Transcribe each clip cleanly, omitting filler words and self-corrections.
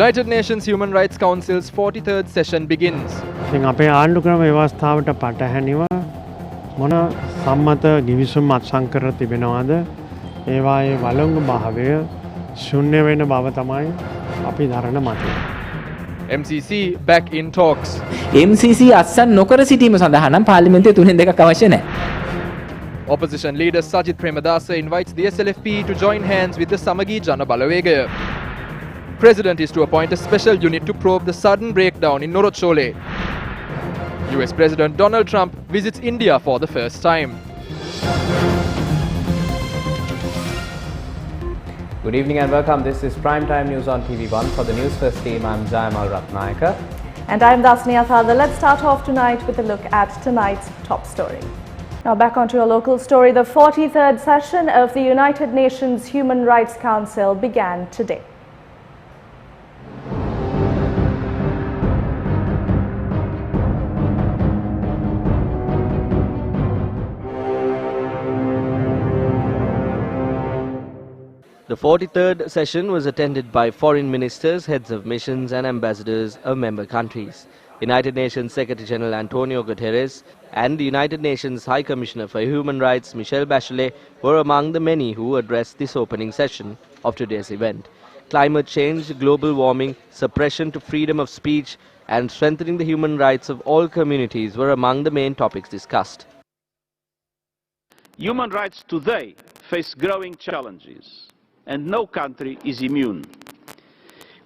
United Nations Human Rights Council's 43rd session begins. අපේ ආණ්ඩුක්‍රම ව්‍යවස්ථාවට පටහැනිව මොන සම්මත ගිවිසුම් අත්සන් කර තිබෙනවද ඒවායේ වළංගු භාවය ශුන්‍ය වෙන බව තමයි අපි දරන මතය. MCC back in talks. MCC අත්සන් නොකර සිටීම සඳහා නම් පාර්ලිමේන්තුවේ 3/2 අවශ්‍ය නැහැ. Opposition leader Sajid Premadasa invites the SLFP to join hands with the Samagi Jana Balawegaya. President is to appoint a special unit to probe the sudden breakdown in Norochole. US President Donald Trump visits India for the first time. Good evening and welcome. This is Primetime News on TV1. For the Newsfirst team, I'm Jayamal Ratnayaka. And I'm Dasniya Thadar. Let's start off tonight with a look at tonight's top story. Now back onto a local story. The 43rd session of the United Nations Human Rights Council began today. The 43rd session was attended by foreign ministers, heads of missions and ambassadors of member countries. United Nations Secretary-General Antonio Guterres and the United Nations High Commissioner for Human Rights Michelle Bachelet were among the many who addressed this opening session of today's event. Climate change, global warming, suppression to freedom of speech and strengthening the human rights of all communities were among the main topics discussed. Human rights today face growing challenges, and no country is immune.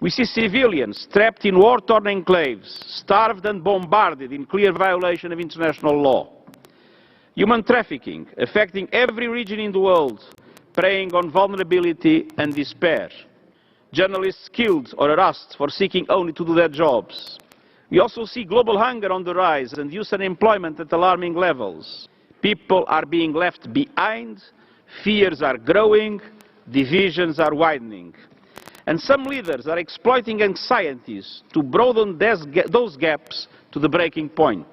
We see civilians trapped in war-torn enclaves, starved and bombarded in clear violation of international law. Human trafficking affecting every region in the world, preying on vulnerability and despair. Journalists killed or harassed for seeking only to do their jobs. We also see global hunger on the rise and youth unemployment at alarming levels. People are being left behind, fears are growing, divisions are widening. And some leaders are exploiting anxieties to broaden those gaps to the breaking point.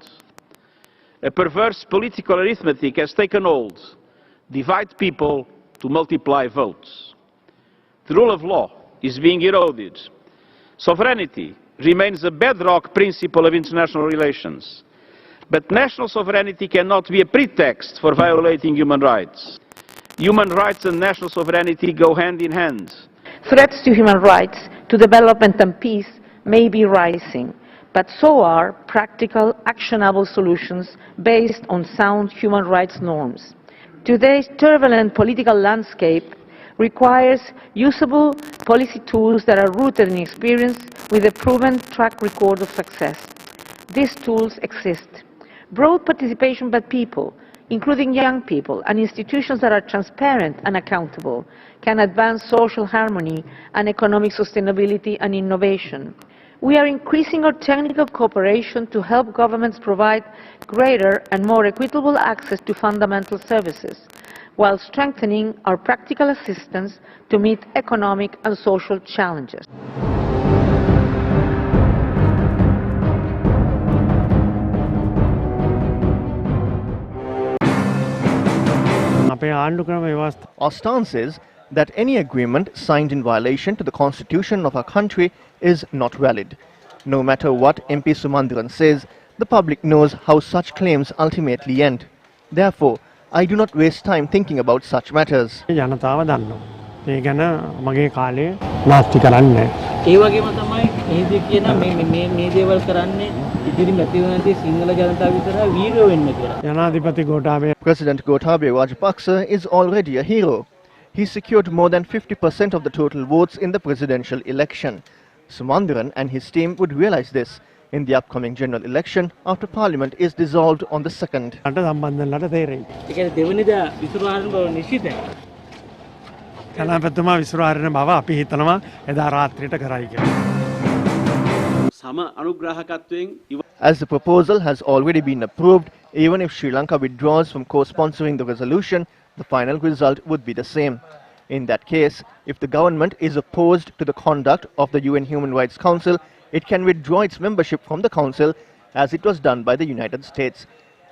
A perverse political arithmetic has taken hold, divide people to multiply votes. The rule of law is being eroded. Sovereignty remains a bedrock principle of international relations. But national sovereignty cannot be a pretext for violating human rights. Human rights and national sovereignty go hand in hand. Threats to human rights, to development and peace may be rising, but so are practical, actionable solutions based on sound human rights norms. Today's turbulent political landscape requires usable policy tools that are rooted in experience with a proven track record of success. These tools exist. Broad participation by people, including young people, and institutions that are transparent and accountable, can advance social harmony and economic sustainability and innovation. We are increasing our technical cooperation to help governments provide greater and more equitable access to fundamental services, while strengthening our practical assistance to meet economic and social challenges. Our stance is that any agreement signed in violation to the constitution of our country is not valid. No matter what MP Sumandran says, the public knows how such claims ultimately end. Therefore, I do not waste time thinking about such matters. President Gotabaya Rajapaksa is already a hero. He secured more than 50% of the total votes in the presidential election. Sumandran and his team would realize this in the upcoming general election after Parliament is dissolved on the 2nd. As the proposal has already been approved, even if Sri Lanka withdraws from co-sponsoring the resolution, the final result would be the same. In that case, if the government is opposed to the conduct of the UN Human Rights Council, it can withdraw its membership from the Council, as it was done by the United States,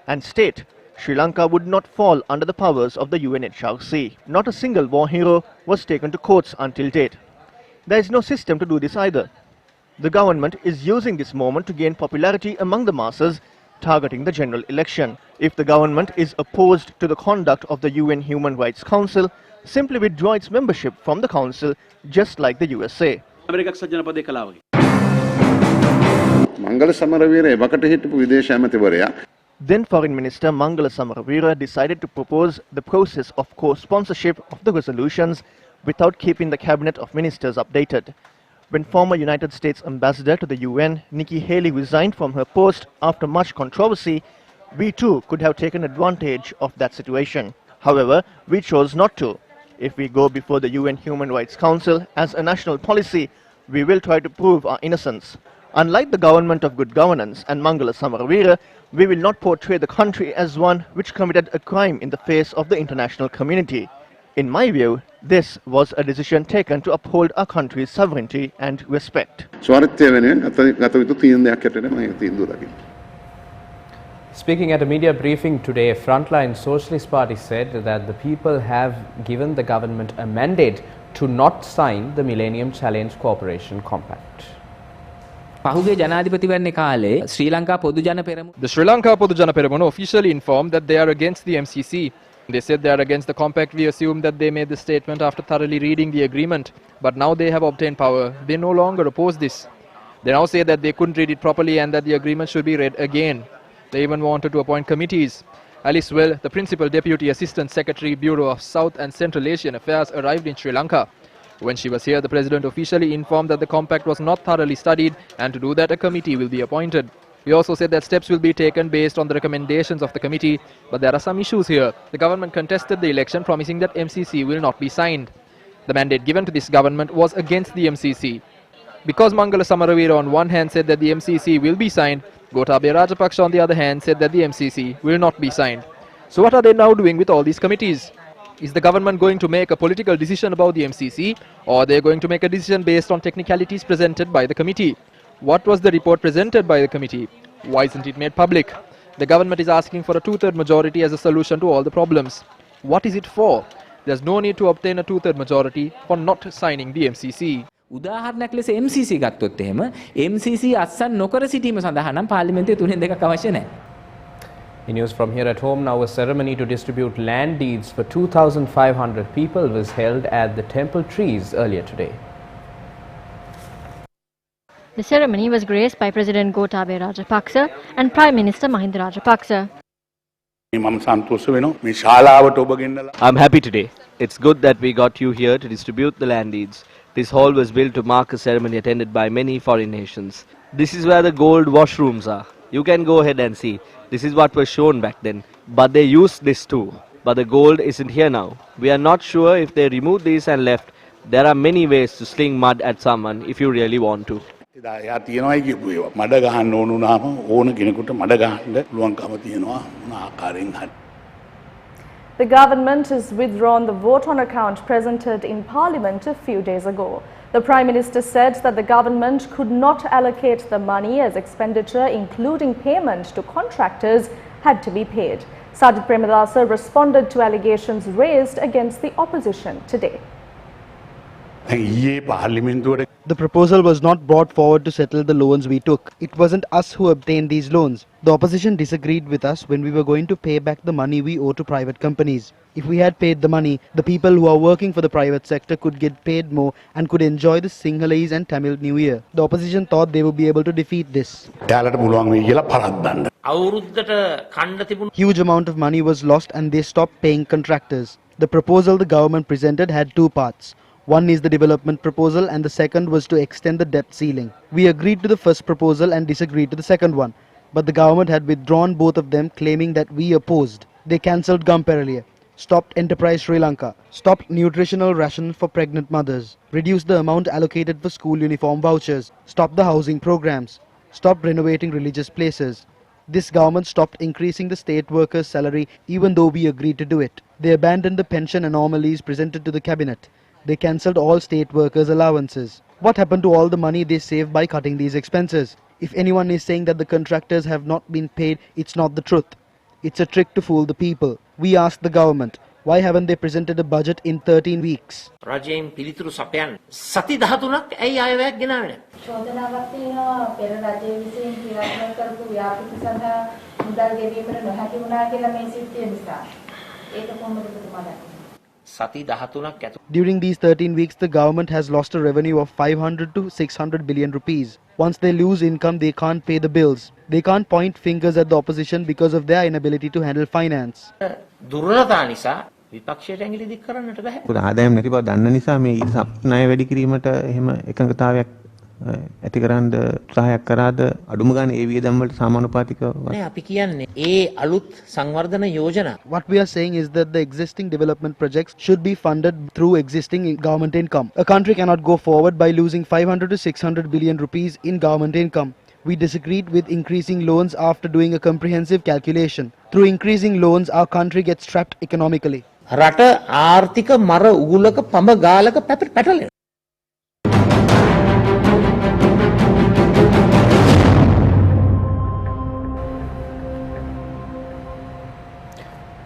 and state Sri Lanka would not fall under the powers of the UNHRC. Not a single war hero was taken to courts until date. There is no system to do this either. The government is using this moment to gain popularity among the masses, targeting the general election. If the government is opposed to the conduct of the UN Human Rights Council, simply withdraw its membership from the council, just like the USA. Then Foreign Minister Mangala Samaravira decided to propose the process of co-sponsorship of the resolutions without keeping the cabinet of ministers updated. When former United States ambassador to the UN, Nikki Haley, resigned from her post after much controversy, we too could have taken advantage of that situation. However, we chose not to. If we go before the UN Human Rights Council as a national policy, we will try to prove our innocence. Unlike the government of good governance and Mangala Samaravira, we will not portray the country as one which committed a crime in the face of the international community. In my view, this was a decision taken to uphold our country's sovereignty and respect. Speaking at a media briefing today, Frontline Socialist Party said that the people have given the government a mandate to not sign the Millennium Challenge Cooperation Compact. පහුගිය ජනාධිපතිවරණ කාලේ ශ්‍රී ලංකා පොදු ජන පෙරමුණ The Sri Lanka Podu Jana Peramunu officially informed that they are against the MCC. They said they are against the compact. We assume that they made the statement after thoroughly reading the agreement. But now they have obtained power. They no longer oppose this. They now say that they couldn't read it properly and that the agreement should be read again. They even wanted to appoint committees. Alice Well, the Principal Deputy Assistant Secretary, Bureau of South and Central Asian Affairs, arrived in Sri Lanka. When she was here, the President officially informed that the compact was not thoroughly studied, and to do that a committee will be appointed. He also said that steps will be taken based on the recommendations of the committee, but there are some issues here. The government contested the election, promising that MCC will not be signed. The mandate given to this government was against the MCC. Because Mangala Samaravira on one hand said that the MCC will be signed, Gotabaya Rajapaksa on the other hand said that the MCC will not be signed. So what are they now doing with all these committees? Is the government going to make a political decision about the MCC, or are they going to make a decision based on technicalities presented by the committee? What was the report presented by the committee? Why isn't it made public? The government is asking for a two-third majority as a solution to all the problems. What is it for? There's no need to obtain a two-third majority for not signing the MCC. උදාහරණයක් ලෙස MCC ගත්තොත් එහෙම MCC අත්සන් නොකර සිටීම සඳහා නම් පාර්ලිමේන්තුවේ තුනෙන් දෙකක් අවශ්‍ය නැහැ. In news from here at home, now a ceremony to distribute land deeds for 2,500 people was held at the Temple Trees earlier today. The ceremony was graced by President Gotabaya Rajapaksa and Prime Minister Mahinda Rajapaksa. I'm happy today. It's good that we got you here to distribute the land deeds. This hall was built to mark a ceremony attended by many foreign nations. This is where the gold washrooms are. You can go ahead and see. This is what was shown back then. But they used this too. But the gold isn't here now. We are not sure if they removed this and left. There are many ways to sling mud at someone if you really want to. The government has withdrawn the vote on account presented in Parliament a few days ago. The Prime Minister said that the government could not allocate the money as expenditure, including payment to contractors, had to be paid. Sajid Premadasa responded to allegations raised against the opposition today. The proposal was not brought forward to settle the loans we took. It wasn't us who obtained these loans. The opposition disagreed with us when we were going to pay back the money we owe to private companies. If we had paid the money, the people who are working for the private sector could get paid more and could enjoy the Sinhalese and Tamil New Year. The opposition thought they would be able to defeat this. Huge amount of money was lost and they stopped paying contractors. The proposal the government presented had two parts. One is the development proposal and the second was to extend the debt ceiling. We agreed to the first proposal and disagreed to the second one. But the government had withdrawn both of them, claiming that we opposed. They cancelled Gamperaliya, stopped Enterprise Sri Lanka, stopped nutritional ration for pregnant mothers, reduced the amount allocated for school uniform vouchers, stopped the housing programs, stopped renovating religious places. This government stopped increasing the state workers' salary even though we agreed to do it. They abandoned the pension anomalies presented to the cabinet. They cancelled all state workers' allowances. What happened to all the money they saved by cutting these expenses? If anyone is saying that the contractors have not been paid, it's not the truth. It's a trick to fool the people. We asked the government, Why haven't they presented a budget in 13 weeks? රජයෙන් පිළිතුරු සපයන්න සති 13ක් ඇයි අයවැයක් ගෙනාවේ නැහැ? චෝදනාවක් තියෙනවා පෙර රජයේ විසින් ක්‍රියාත්මක කරපු ව්‍යාපෘති සඳහා මුදල් ගෙවීමට නොහැකි වුණා කියලා මේ සිද්ධිය නිසා. ඒක කොහොමද ඔබතුමා දන්නේ? සති 13ක් ඇතුළත During these 13 weeks, the government has lost a revenue of 500 to 600 billion rupees. Once they lose income, they can't pay the bills. They can't point fingers at the opposition because of their inability to handle finance. දුර්වලතා නිසා විපක්ෂයට ඇඟිලි දික් කරන්නට බෑ. ආදායම් නැති බව දන්න නිසා මේ ණය වැඩි කිරීමට එහෙම එකඟතාවයක් ඇති කරන්න උත්සාහයක් කරාද අඩුම ගානේ ඒ වියදම් වලට සමානුපාතිකව නේ අපි කියන්නේ ඒ අලුත් සංවර්ධන යෝජනා. What we are saying is that the existing development projects should be funded through existing government income. A country cannot go forward by losing 500 to 600 billion rupees in government income. We disagreed with increasing loans after doing a comprehensive calculation. Through increasing loans, our country gets trapped economically. රට ආර්ථික මර උගුලක පඹ ගාලක පැටලෙනවා.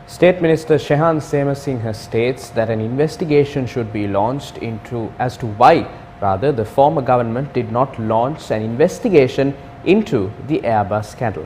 State Minister Shehan Semasinghe states that an investigation should be launched as to why the former government did not launch an investigation into the Airbus scandal.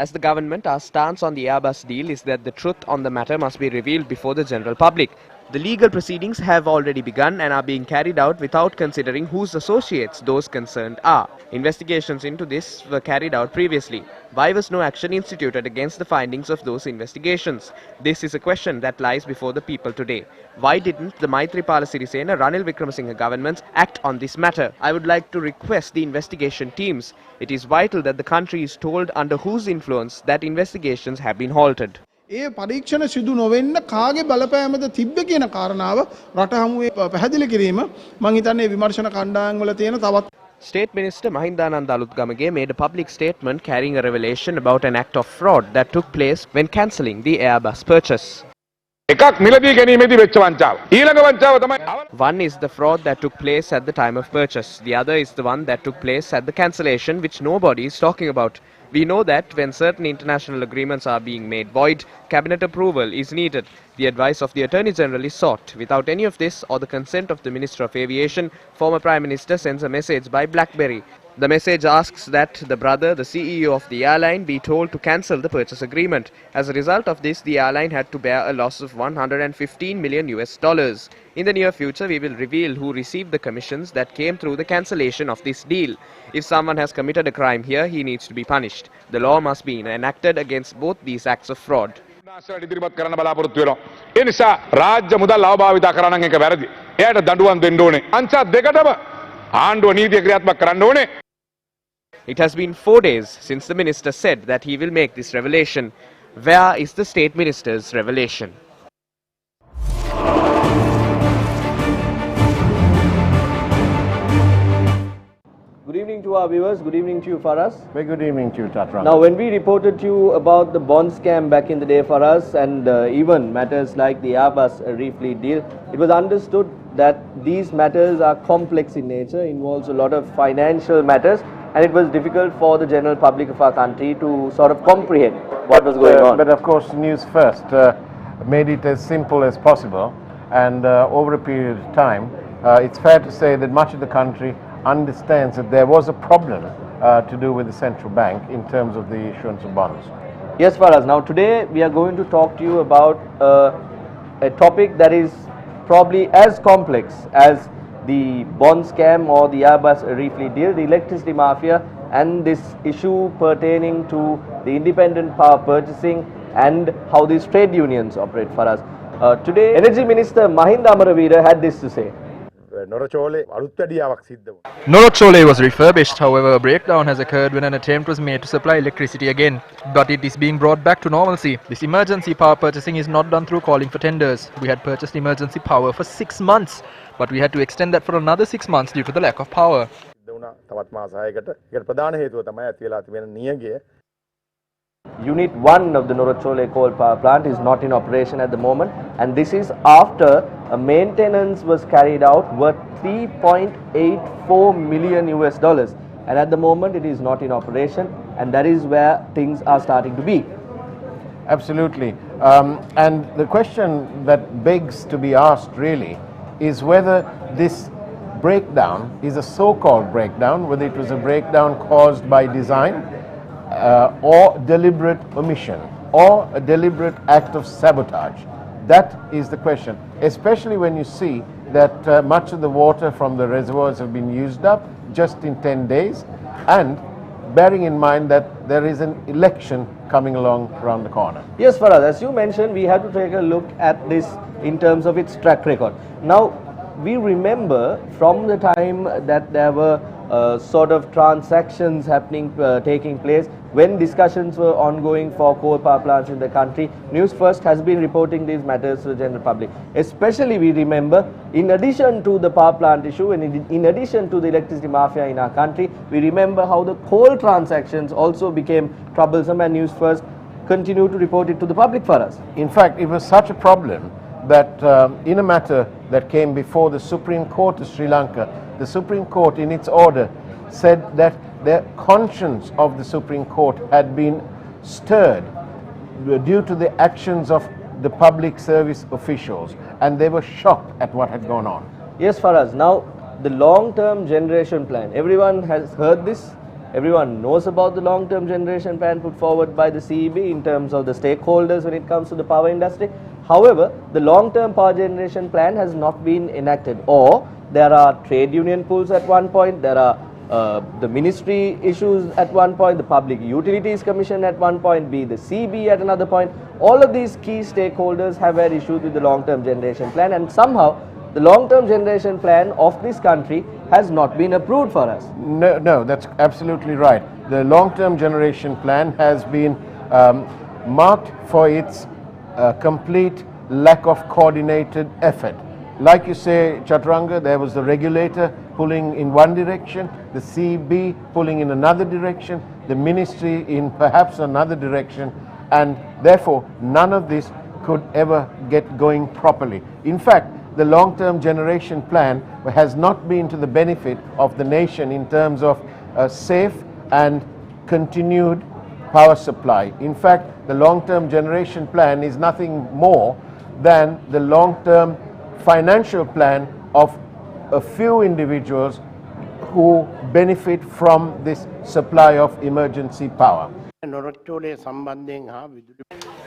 As the government, our stance on the Airbus deal is that the truth on the matter must be revealed before the general public. The legal proceedings have already begun and are being carried out without considering whose associates those concerned are. Investigations into this were carried out previously. Why was no action instituted against the findings of those investigations? This is a question that lies before the people today. Why didn't the Maithripala Sirisena Ranil Wickremesinghe governments act on this matter? I would like to request the investigation teams. It is vital that the country is told under whose influence that investigations have been halted. ඒ පරීක්ෂණ සිදු නොවෙන්න කාගේ බලපෑමද තිබ්බේ කියන කාරණාව රට හමුවේ පැහැදිලි කිරීම මම හිතන්නේ විමර්ශන කණ්ඩායම් වල තියෙන තවත් State Minister Mahindananda Aluthgamage made a public statement carrying a revelation about an act of fraud that took place when cancelling the Airbus purchase. One is the fraud that took place at the time of purchase. The other is the one that took place at the cancellation, which nobody is talking about. We know that when certain international agreements are being made void, cabinet approval is needed. The advice of the Attorney General is sought. Without any of this or the consent of the Minister of Aviation, former Prime Minister sends a message by BlackBerry. The message asks that the brother, the CEO of the airline, be told to cancel the purchase agreement. As a result of this, the airline had to bear a loss of $115 million. In the near future, we will reveal who received the commissions that came through the cancellation of this deal. If someone has committed a crime here, he needs to be punished. The law must be enacted against both these acts of fraud. ඉදිරිපත් කරන්න බලාපොරොත්තු වෙනවා. ඒ නිසා රාජ්‍ය මුදල් අවභාවිත කරන එක වැරදි. එයාට දඬුවම් දෙන්න ඕනේ. අංශ දෙකටම ආණ්ඩුව නීතිය ක්‍රියාත්මක කරන්න ඕනේ. It has been 4 days since the minister said that he will make this revelation. Where is the state minister's revelation? Good evening to our viewers. Good evening to you, Faraz. Very good evening to you, Tatran. Now, when we reported to you about the bond scam back in the day, Faraz, and even matters like the Airbus refleet deal, it was understood that these matters are complex in nature, involves a lot of financial matters, and it was difficult for the general public of our country to sort of comprehend what was going on. But of course, Newsfirst made it as simple as possible, and over a period of time, it's fair to say that much of the country understands that there was a problem to do with the central bank in terms of the issuance of bonds. Yes, Faraz. Now, today we are going to talk to you about a topic that is probably as complex as the bond scam or the Airbus refleet deal, the electricity mafia, and this issue pertaining to the independent power purchasing and how these trade unions operate, Faraz. Today, Energy Minister Mahinda Amaraveera had this to say. Norachole was refurbished, however, a breakdown has occurred when an attempt was made to supply electricity again. But it is being brought back to normalcy. This emergency power purchasing is not done through calling for tenders. We had purchased emergency power for 6 months, but we had to extend that for another 6 months due to the lack of power. Unit 1 of the Norachole coal power plant is not in operation at the moment, and this is after a maintenance was carried out worth $3.84 million, and at the moment it is not in operation. and that is where things are starting to be. Absolutely. And the question that begs to be asked really is whether this breakdown is a so-called breakdown, whether it was a breakdown caused by design or deliberate omission or a deliberate act of sabotage. That is the question, especially when you see that much of the water from the reservoirs have been used up just in 10 days, and bearing in mind that there is an election coming along around the corner. Yes, Farad, as you mentioned, we have to take a look at this in terms of its track record. Now, we remember from the time that there were sort of transactions happening, taking place, when discussions were ongoing for coal power plants in the country, Newsfirst has been reporting these matters to the general public. Especially we remember, in addition to the power plant issue and in addition to the electricity mafia in our country, we remember how the coal transactions also became troublesome, and Newsfirst continued to report it to the public for us. In fact, it was such a problem that in a matter that came before the Supreme Court of Sri Lanka, the Supreme Court in its order said that the conscience of the Supreme Court had been stirred due to the actions of the public service officials, and they were shocked at what had gone on. Yes, Faraz. Now, the long-term generation plan, everyone has heard this. Everyone knows about the long-term generation plan put forward by the CEB in terms of the stakeholders when it comes to the power industry. However, the long-term power generation plan has not been enacted, or there are trade union pulls at one point, there are the ministry issues at one point, the Public Utilities Commission at one point, be the CB at another point. All of these key stakeholders have had issues with the long-term generation plan, and somehow the long-term generation plan of this country has not been approved for us. No, that's absolutely right. The long-term generation plan has been marked for its complete lack of coordinated effort. Like you say, Chaturanga, there was the regulator pulling in one direction, the CB pulling in another direction, the ministry in perhaps another direction, and therefore none of this could ever get going properly. In fact, the long-term generation plan has not been to the benefit of the nation in terms of a safe and continued power supply. In fact, the long-term generation plan is nothing more than the long-term financial plan of a few individuals who benefit from this supply of emergency power.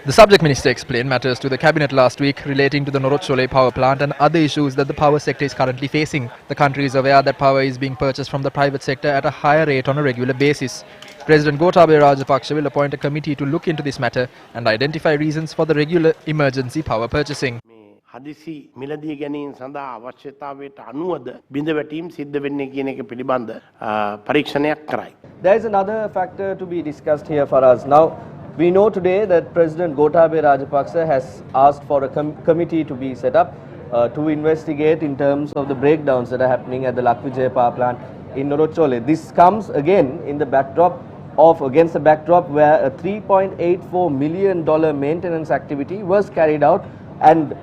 The subject minister explained matters to the cabinet last week relating to the Norotchole power plant and other issues that the power sector is currently facing. The country is aware that power is being purchased from the private sector at a higher rate on a regular basis. President Gotabaya Rajapaksa will appoint a committee to look into this matter and identify reasons for the regular emergency power purchasing. හදිසි මිලදී ගැනීම සඳහා අවශ්‍යතාවයට අනුවද බිඳවැටීම් සිද්ධ වෙන්නේ කියන එක පිළිබඳ පරීක්ෂණයක් කරයි. There is another factor to be discussed here for us. Now, we know today that President Gotabaya Rajapaksa has asked for a committee to be set up to investigate in terms of the breakdowns that are happening at the Lakvijaya power plant in Norotchole. This comes again in the backdrop against the backdrop where a $3.84 million maintenance activity was carried out, and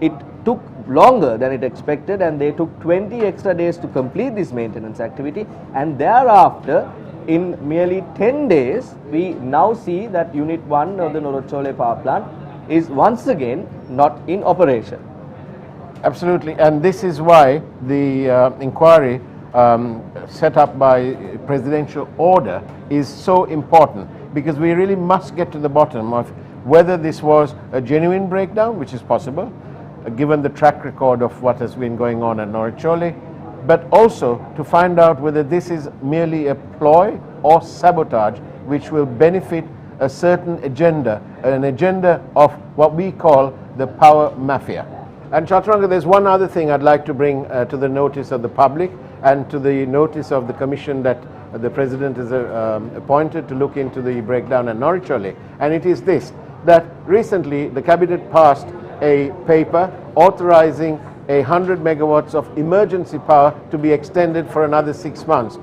it took longer than it expected, and they took 20 extra days to complete this maintenance activity, and thereafter in merely 10 days we now see that unit 1 of the Norotchole power plant is once again not in operation. Absolutely, and this is why the inquiry set up by presidential order is so important, because we really must get to the bottom of whether this was a genuine breakdown, which is possible given the track record of what has been going on at Norotchole, but also to find out whether this is merely a ploy or sabotage which will benefit a certain agenda, an agenda of what we call the power mafia. And Chaturanga, there's one other thing I'd like to bring to the notice of the public and to the notice of the commission that the President is appointed to look into the breakdown at Norotchole, and it is this, that recently the Cabinet passed a paper authorizing 100 megawatts of emergency power to be extended for another 6 months.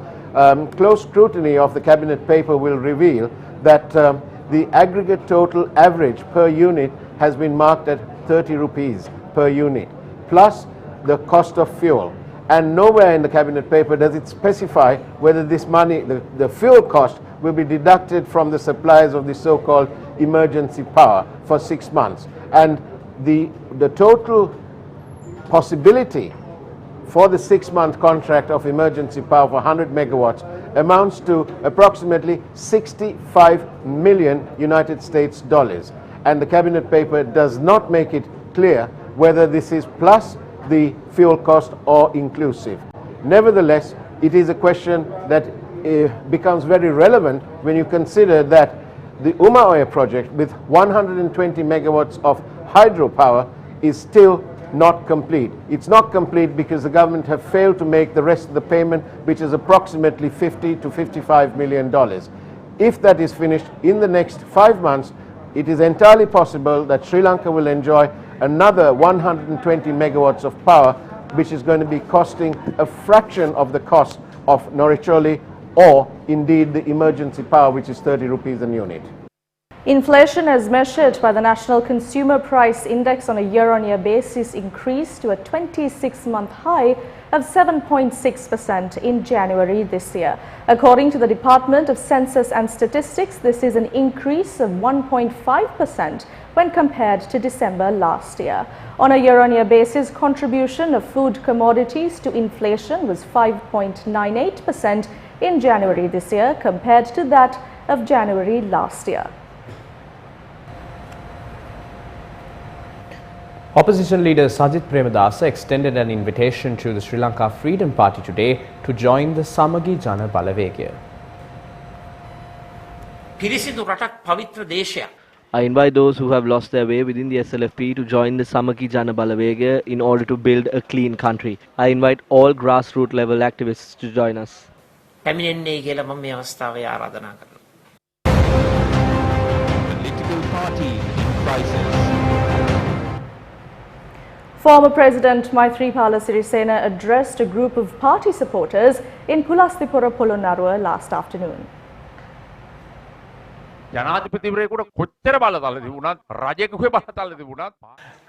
Close scrutiny of the Cabinet paper will reveal that the aggregate total average per unit has been marked at 30 rupees per unit, plus the cost of fuel. and nowhere in the cabinet paper does it specify whether this money, the fuel cost, will be deducted from the supplies of the so-called emergency power for 6 months. And the total possibility for the 6-month contract of emergency power for 100 megawatts amounts to approximately 65 million United States dollars. And the cabinet paper does not make it clear whether this is plus the fuel cost or inclusive. Nevertheless, it is a question that becomes very relevant when you consider that the Umaoya project with 120 megawatts of hydropower is still not complete. It's not complete because the government have failed to make the rest of the payment, which is approximately $50 to $55 million. If that is finished in the next 5 months, it is entirely possible that Sri Lanka will enjoy another 120 megawatts of power, which is going to be costing a fraction of the cost of Noricholi or indeed the emergency power, which is 30 rupees a unit. Inflation as measured by the National Consumer Price Index on a year-on-year basis increased to a 26-month high of 7.6% in January this year. According to the Department of Census and Statistics, this is an increase of 1.5% when compared to December last year. On a year-on-year basis, contribution of food commodities to inflation was 5.98% in January this year compared to that of January last year. Opposition leader Sajith Premadasa extended an invitation to the Sri Lanka Freedom Party today to join the Samagi Jana Balawegaya. පිරිසිදු රටක් පවිත්‍ර දේශයක්. I invite those who have lost their way within the SLFP to join the Samagi Jana Balawegaya in order to build a clean country. I invite all grassroots level activists to join us. පැමිණෙන්නේ කියලා මම මේ අවස්ථාවේ ආරාධනා කරනවා. Political party in crisis. Former President Maithripala Sirisena addressed a group of party supporters in Pulastipura Polonnaruwa last afternoon.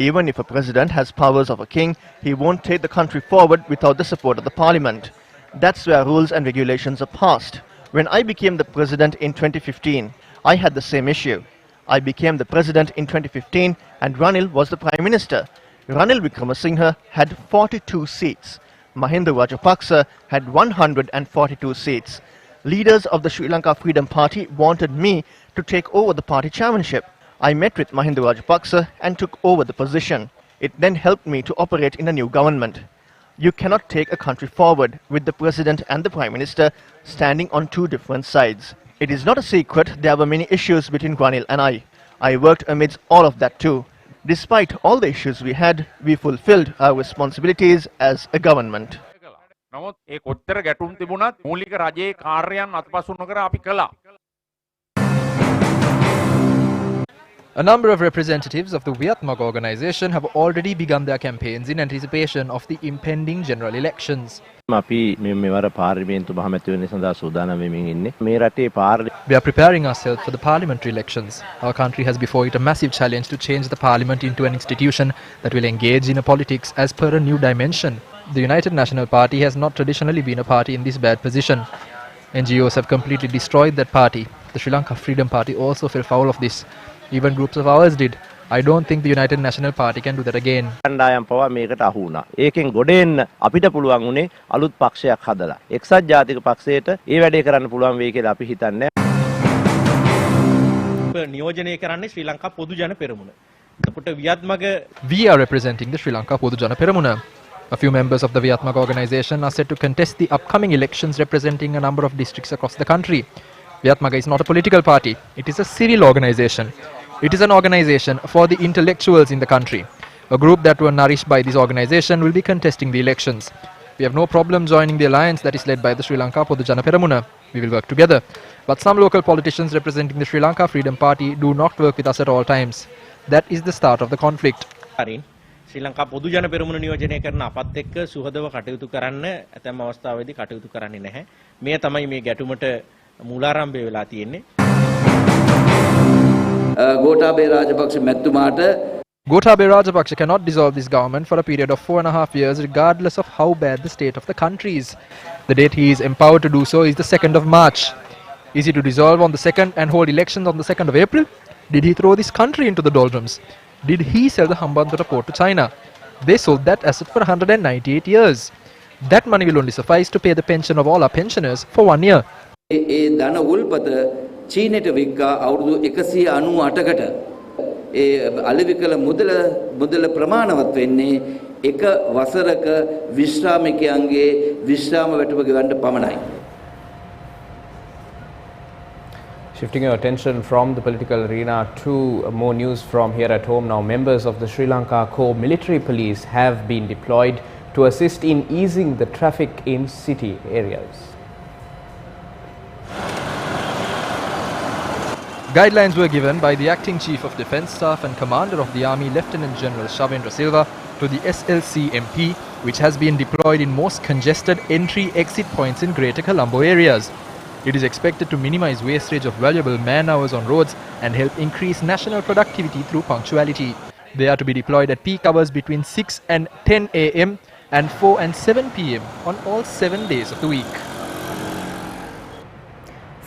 Even if a president has powers of a king, he won't take the country forward without the support of the parliament. That's where rules and regulations are passed. When I became the president in 2015, I had the same issue. I became the president in 2015 and Ranil was the prime minister. Ranil Wickremesinghe had 42 seats. Mahinda Rajapaksa had 142 seats. Leaders of the Sri Lanka Freedom Party wanted me to take over the party chairmanship. I met with Mahinda Rajapaksa and took over the position. It then helped me to operate in a new government. You cannot take a country forward with the president and the prime minister standing on two different sides. It is not a secret there were many issues between Ranil and I. I worked amidst all of that too. Despite all the issues we had, we fulfilled our responsibilities as a government. A number of representatives of the Vietmog organization have already begun their campaigns in anticipation of the impending general elections. We are preparing ourselves for the parliamentary elections. Our country has before it a massive challenge to change the parliament into an institution that will engage in a politics as per a new dimension. The United National Party has not traditionally been a party in this bad position. NGOs have completely destroyed that party. The Sri Lanka Freedom Party also fell foul of this. Even groups of ours did. I don't think the United National Party can do that again. කණ්ඩායම් පවා මේකට අහු වුණා. ඒකෙන් ගොඩ එන්න අපිට පුළුවන් උනේ අලුත් පක්ෂයක් හදලා. එක්සත් ජාතික පක්ෂයට ඒ වැඩේ කරන්න පුළුවන් වෙයි කියලා අපි හිතන්නේ. නියෝජනය කරන්නේ ශ්‍රී ලංකා පොදු ජන පෙරමුණ. එතකොට වියත්මග We are representing the Sri Lanka Podu Jana Peramuna. A few members of the Vietmog organization are set to contest the upcoming elections representing a number of districts across the country. Vietmaga is not a political party. It is a civil organization. It is an organization for the intellectuals in the country. A group that were nourished by this organization will be contesting the elections. We have no problem joining the alliance that is led by the Sri Lanka Podu Jana Peramuna. We will work together. But some local politicians representing the Sri Lanka Freedom Party do not work with us at all times. That is the start of the conflict. ශ්‍රී ලංකා පොදු ජන පෙරමුණ නියෝජනය කරන අපත් එක්ක සුහදව කටයුතු කරන්න ඇතැම් අවස්ථාවේදී කටයුතු කරන්නේ නැහැ. මේ තමයි මේ ගැටුමට මූලාරම්භය වෙලා තියෙන්නේ. Gotabaya Rajapaksa මැතිතුමාට Gotabaya Rajapaksa cannot dissolve this government for a period of 4.5 years regardless of how bad the state of the country is. The date he is empowered to do so is the 2nd of March. Is he to dissolve on the 2nd and hold elections on the 2nd of April? Did he throw this country into the doldrums? Did he sell the Hambantota port to China? They sold that asset for 198 years. That money will only suffice to pay the pension of all our pensioners for 1 year. ධන උල්පත චීනයට වික්කා අවුරුදු 198කට ඒ අලෙවි කළ මුදල ප්‍රමාණවත් වෙන්නේ එක වසරක විශ්‍රාමිකයන්ගේ විශ්‍රාම වැටුප ගෙවන්න පමණයි. Shifting your attention from the political arena to more news from here at home now. Members of the Sri Lanka Corps Military Police have been deployed to assist in easing the traffic in city areas. Guidelines were given by the Acting Chief of Defence Staff and Commander of the Army, Lieutenant General Shavendra Silva, to the SLCMP, which has been deployed in most congested entry-exit points in Greater Colombo areas. It is expected to minimize wastage of valuable man-hours on roads and help increase national productivity through punctuality. They are to be deployed at peak hours between 6 and 10 a.m. and 4 and 7 p.m. on all 7 days of the week.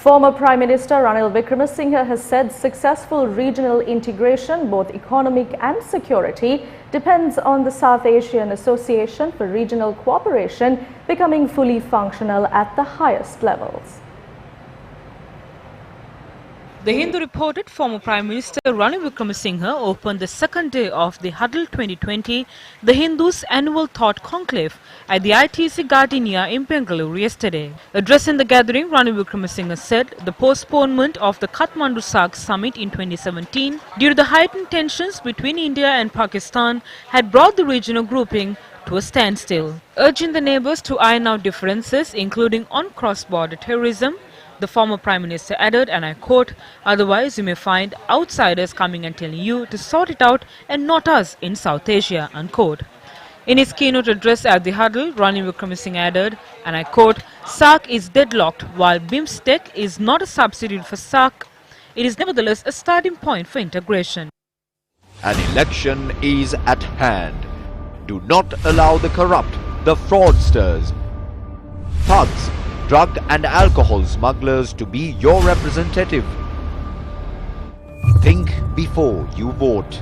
Former Prime Minister Ranil Wickremesinghe has said successful regional integration, both economic and security, depends on the South Asian Association for Regional Cooperation becoming fully functional at the highest levels. The Hindu reported former Prime Minister Ranil Wickremesinghe opened the second day of the Huddle 2020, the Hindus' annual thought conclave, at the ITC Gardenia in Bengaluru yesterday. Addressing the gathering, Ranil Wickremesinghe said the postponement of the Kathmandu SAARC summit in 2017 due to the heightened tensions between India and Pakistan had brought the regional grouping to a standstill. Urging the neighbours to iron out differences, including on cross-border terrorism, the former Prime Minister added, and I quote, "Otherwise you may find outsiders coming and telling you to sort it out and not us in South Asia," unquote. In his keynote address at the Huddle, Ranil Wickremesinghe added, and I quote, "SAARC is deadlocked. While BIMSTEC is not a substitute for SAARC, it is nevertheless a starting point for integration." An election is at hand. Do not allow the corrupt, the fraudsters, thugs, drug and alcohol smugglers to be your representative. Think before you vote.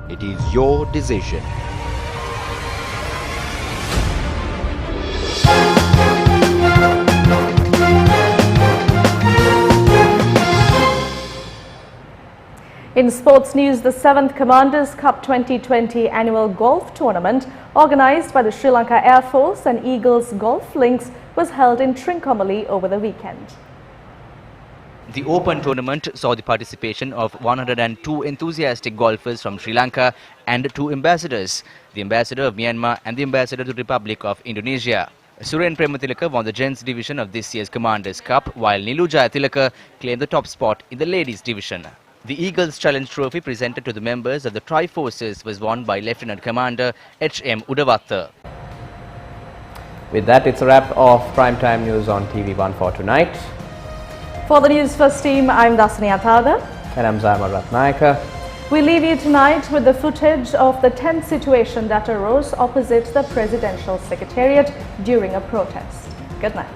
It is your decision. In sports news, the 7th Commanders Cup 2020 annual golf tournament organised by the Sri Lanka Air Force and Eagles Golf Links was held in Trincomalee over the weekend. The Open tournament saw the participation of 102 enthusiastic golfers from Sri Lanka and 2 ambassadors, the ambassador of Myanmar and the ambassador to the Republic of Indonesia. Suren Premathilaka won the gents division of this year's Commanders Cup, while Nilu Jayathilaka claimed the top spot in the ladies division. The Eagles Challenge Trophy presented to the members of the Tri-Forces was won by Lieutenant Commander H.M. Udavatta. With that, it's a wrap of Primetime News on TV1 for tonight. For the Newsfirst team, I'm Dasani Athada. And I'm Zayamar Ratnayaka. We leave you tonight with the footage of the tense situation that arose opposite the Presidential Secretariat during a protest. Good night.